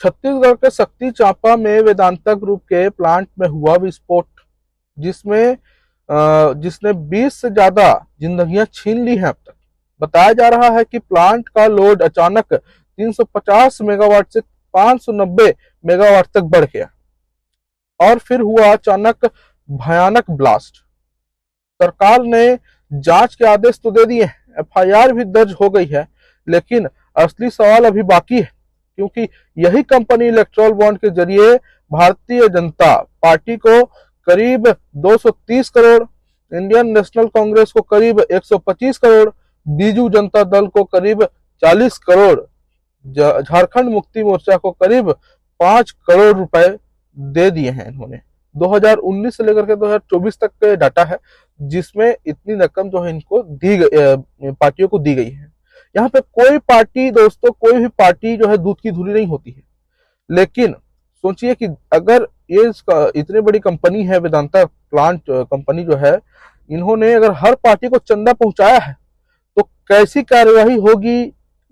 छत्तीसगढ़ के शक्ति चांपा में वेदांता ग्रुप के प्लांट में हुआ विस्फोट, जिसमें जिसने 20 से ज्यादा जिंदगियां छीन ली हैं अब तक। बताया जा रहा है कि प्लांट का लोड अचानक 350 मेगावाट से 590 मेगावाट तक बढ़ गया और फिर हुआ अचानक भयानक ब्लास्ट। सरकार ने जांच के आदेश तो दे दिए हैं, एफआईआर भी दर्ज हो गई है, लेकिन असली सवाल अभी बाकी है, क्योंकि यही कंपनी इलेक्ट्रल बॉन्ड के जरिए भारतीय जनता पार्टी को करीब 230 करोड़, इंडियन नेशनल कांग्रेस को करीब 125 करोड़, बीजू जनता दल को करीब 40 करोड़, झारखंड मुक्ति मोर्चा को करीब 5 करोड़ रुपए दे दिए हैं इन्होंने। 2019 से लेकर के 2024 तक का डाटा है, जिसमें इतनी रकम जो है इनको दी गई, पार्टियों को दी गई है। यहाँ पे कोई पार्टी दोस्तों, कोई भी पार्टी जो है दूध की धुली नहीं होती है, लेकिन सोचिए कि अगर ये इतनी बड़ी कंपनी है वेदांता प्लांट कंपनी जो है, इन्होंने अगर हर पार्टी को चंदा पहुंचाया है तो कैसी कार्यवाही होगी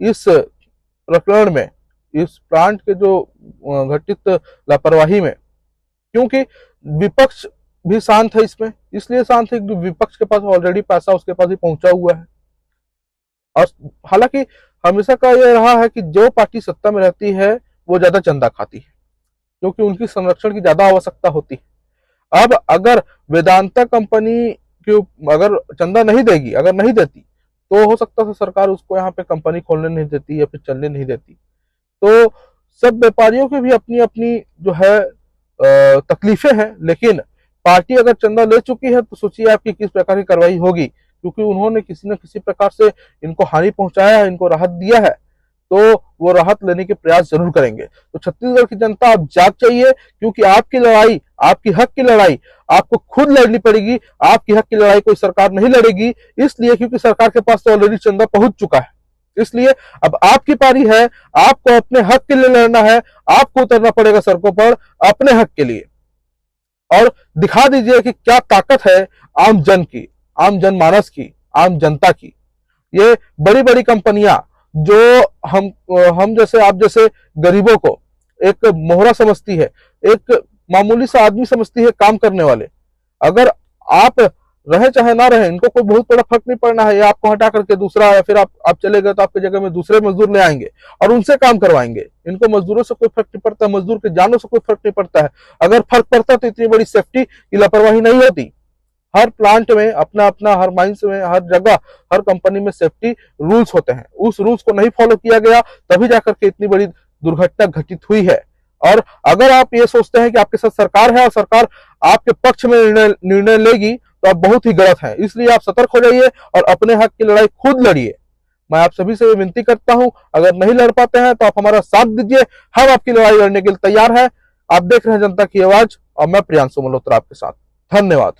इस प्रकरण में, इस प्लांट के जो घटित लापरवाही में। क्योंकि विपक्ष भी शांत है इसमें, इसलिए शांत है कि विपक्ष के पास ऑलरेडी पैसा उसके पास ही पहुंचा हुआ है। और हालांकि हमेशा का यह रहा है कि जो पार्टी सत्ता में रहती है वो ज्यादा चंदा खाती है, क्योंकि उनकी संरक्षण की ज्यादा आवश्यकता होती है। अब अगर वेदांता कंपनी की अगर चंदा नहीं देगी, अगर नहीं देती, तो हो सकता है सरकार उसको यहाँ पे कंपनी खोलने नहीं देती या फिर चलने नहीं देती। तो सब व्यापारियों की भी अपनी अपनी जो है तकलीफें हैं, लेकिन पार्टी अगर चंदा ले चुकी है तो सोचिए आपकी किस प्रकार की कार्रवाई होगी, क्योंकि उन्होंने किसी न किसी प्रकार से इनको हानि पहुंचाया है, इनको राहत दिया है, तो वो राहत लेने के प्रयास जरूर करेंगे। तो छत्तीसगढ़ की जनता आप जाग चाहिए, क्योंकि आपकी लड़ाई, आपकी हक की लड़ाई आपको खुद लड़नी पड़ेगी। आपकी हक की लड़ाई कोई सरकार नहीं लड़ेगी, इसलिए क्योंकि सरकार के पास तो ऑलरेडी चंदा पहुंच चुका है। इसलिए अब आपकी पारी है, आपको अपने हक के लिए लड़ना है, आपको उतरना पड़ेगा सड़कों पर अपने हक के लिए, और दिखा दीजिए कि क्या ताकत है आम जन की, आम जनमानस की, आम जनता की। ये बड़ी बड़ी कंपनियां जो हम जैसे, आप जैसे गरीबों को एक मोहरा समझती है, एक मामूली सा आदमी समझती है काम करने वाले, अगर आप रहे चाहे ना रहे, इनको कोई बहुत बड़ा फर्क नहीं पड़ना है। ये आपको हटा करके दूसरा, या फिर आप चले गए तो आपकी जगह में दूसरे मजदूर ले आएंगे और उनसे काम करवाएंगे। इनको मजदूरों से कोई फर्क नहीं पड़ता, मजदूर के जानों से कोई फर्क नहीं पड़ता है। अगर फर्क पड़ता तो इतनी बड़ी सेफ्टी की लापरवाही नहीं होती। हर प्लांट में अपना अपना, हर माइंस में, हर जगह, हर कंपनी में सेफ्टी रूल्स होते हैं। उस रूल्स को नहीं फॉलो किया गया, तभी जाकर के इतनी बड़ी दुर्घटना घटित हुई है। और अगर आप ये सोचते हैं कि आपके साथ सरकार है और सरकार आपके पक्ष में निर्णय लेगी, तो आप बहुत ही गलत हैं। इसलिए आप सतर्क हो जाइए और अपने हक की लड़ाई खुद लड़िए। मैं आप सभी से विनती करता हूं, अगर नहीं लड़ पाते हैं तो आप हमारा साथ दीजिए, हम आपकी लड़ाई लड़ने के लिए तैयार हैं। आप देख रहे हैं जनता की आवाज, और मैं प्रियांशु मल्होत्रा आपके साथ। धन्यवाद।